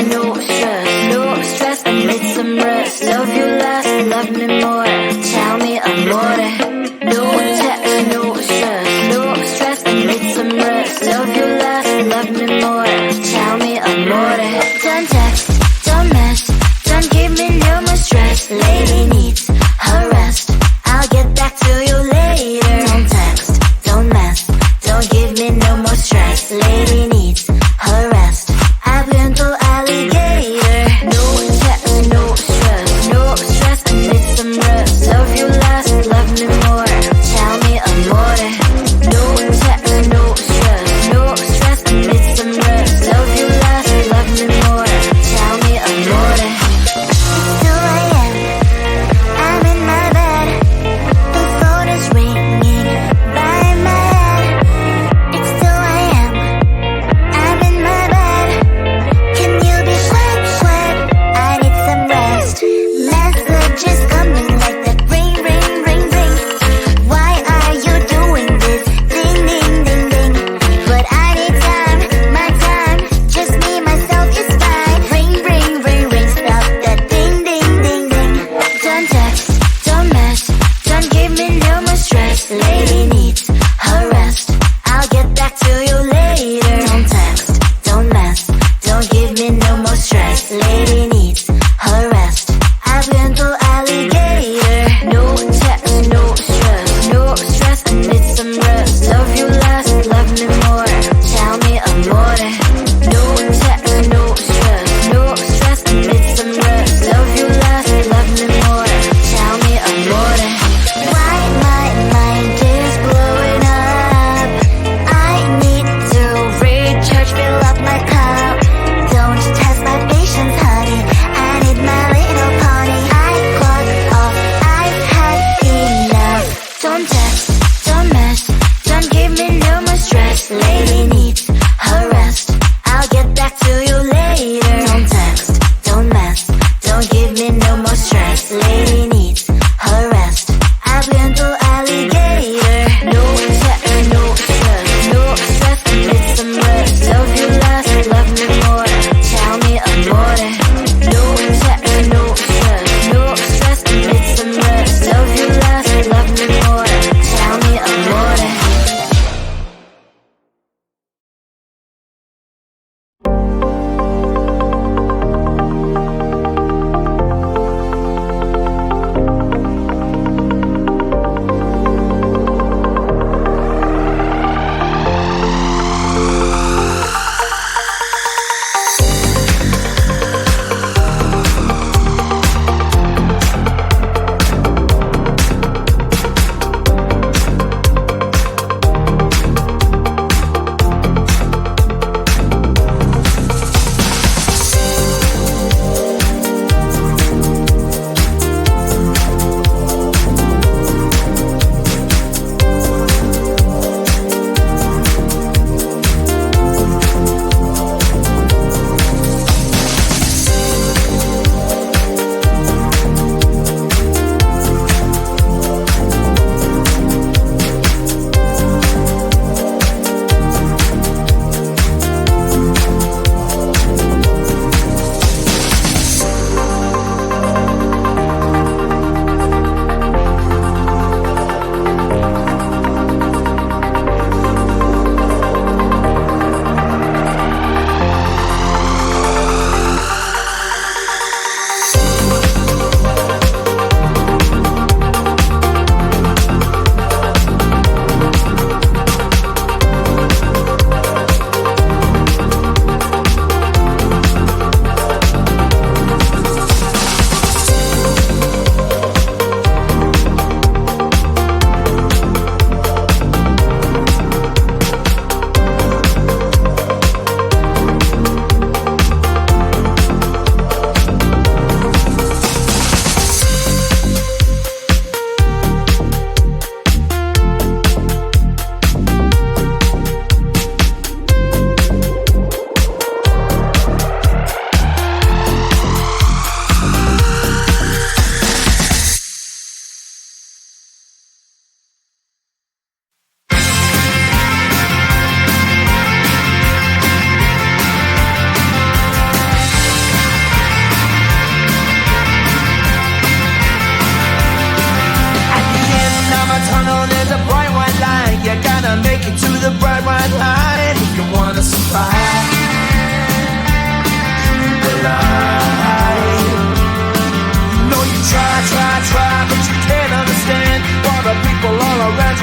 no stress, no stress. I need some rest. Love you less, love me more. Tell me amore. No text, no stress, no stress. I need some rest. Love you less, love me more. Tell me amore. Don't text, don't mess, don't give me no more stress. Lady needs her rest. I'll get back to you later. Don't text, don't mess, don't give me no more stress. Lady needs her rest. I've been to alligator.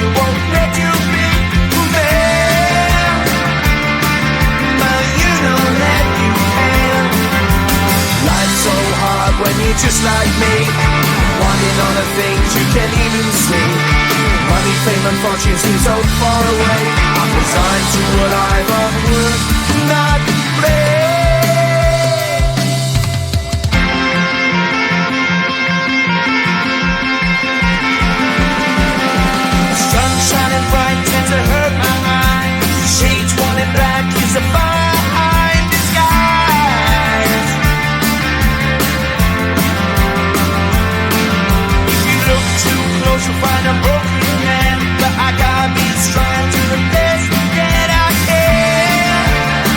you, won't let you be there. But you don't let you can. Life's so hard when you're just like me, wanting all the things you can't even see. Money, fame and fortune seem so far away. I'm resigned to what I've unworked, not play. Sun shining bright tends to hurt my eyes. Shades worn in black is a fine disguise. If you look too close you'll find a broken man, but I gotta be strong to the best that I can.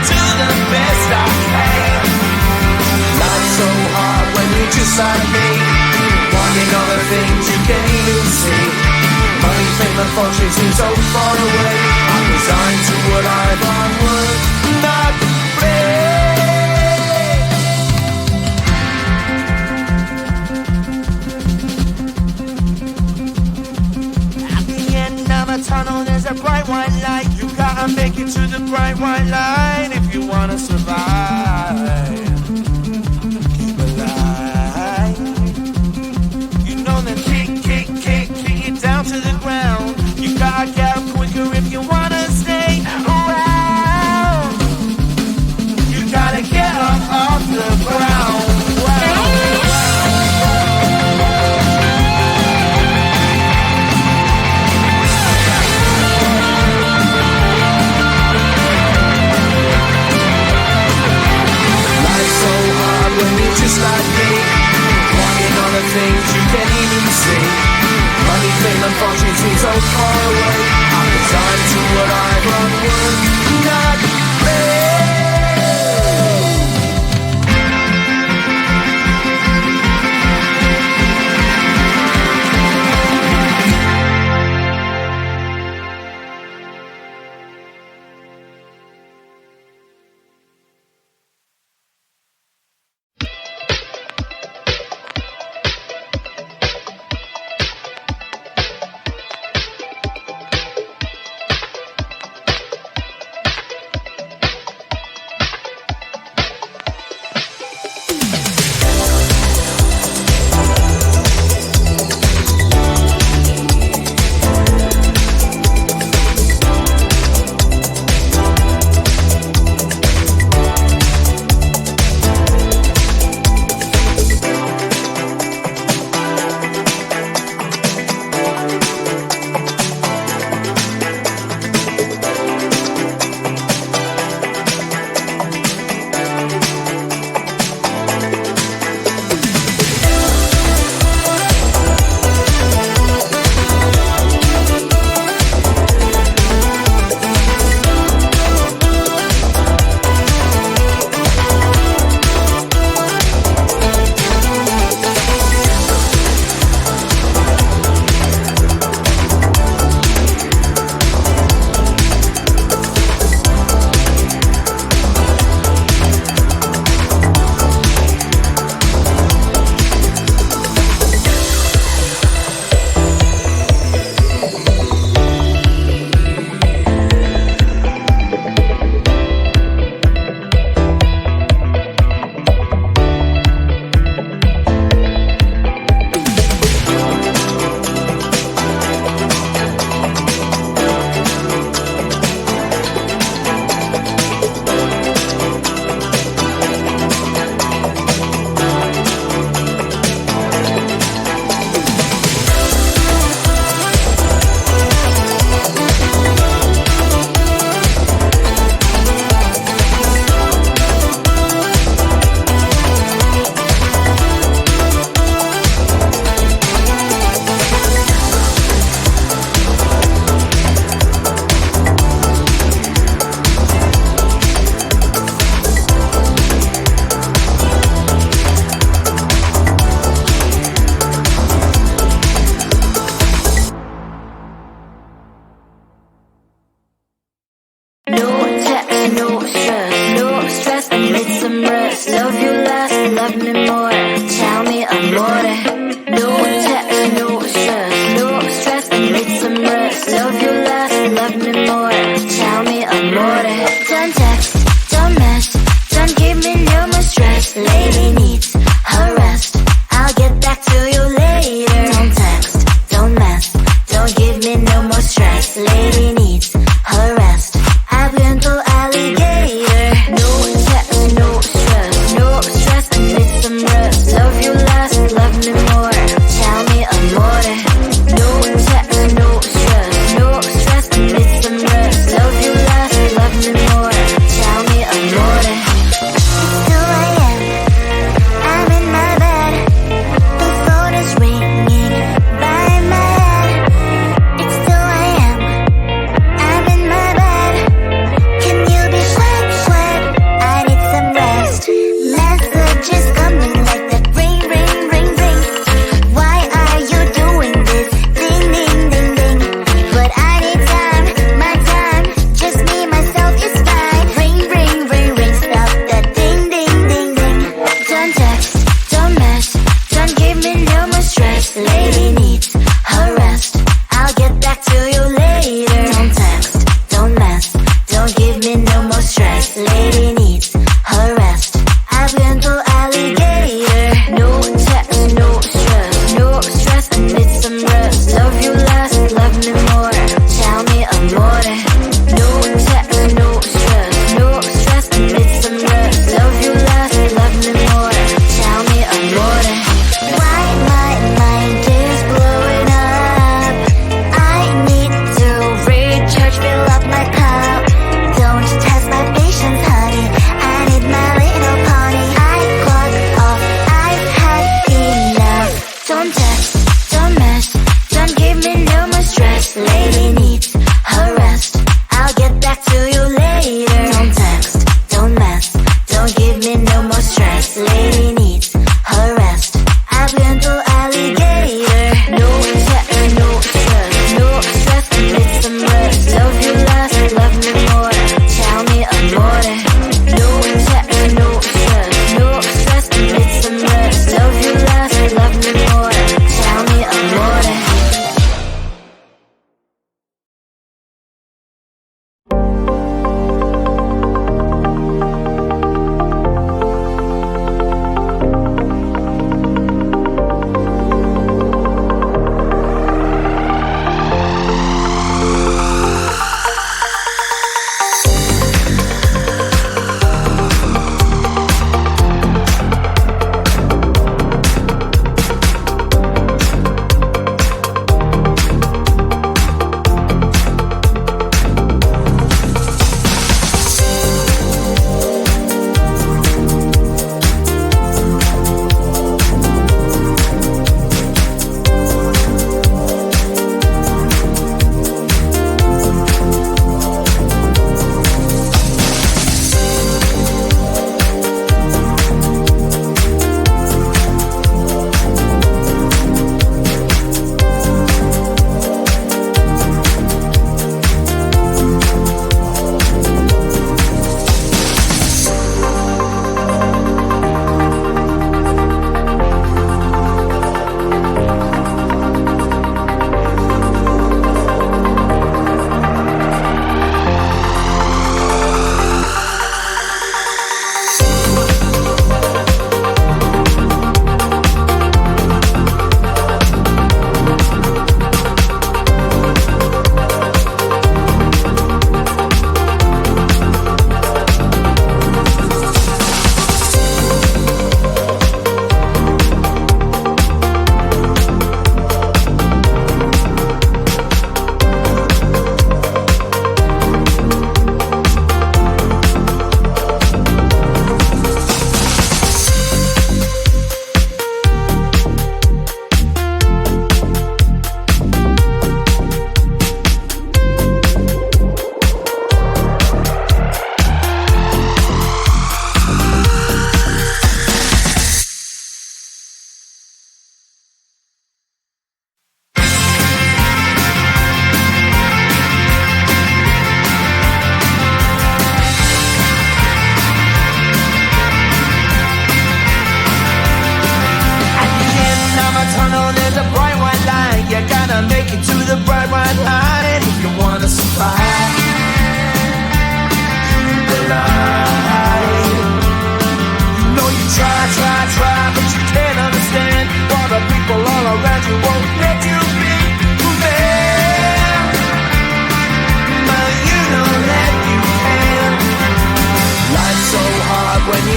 To the best I can. Life's so hard when you're just like me, wanting all the things you can't even see. Money, fame and fortune seem so far away. I'm resigned to what I've unworked, not play. At the end of a tunnel there's a bright white light. You gotta make it to the bright white light if you wanna survive. Keep alive. You know that kick it down to the ground. You gotta get up quicker if you wanna stay around. You gotta get up off the ground.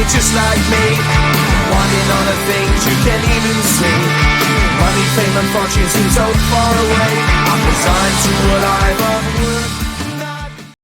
just like me, wanting all the things you can't even see. Money, fame and fortune seem so far away. I'm resigned to what I've always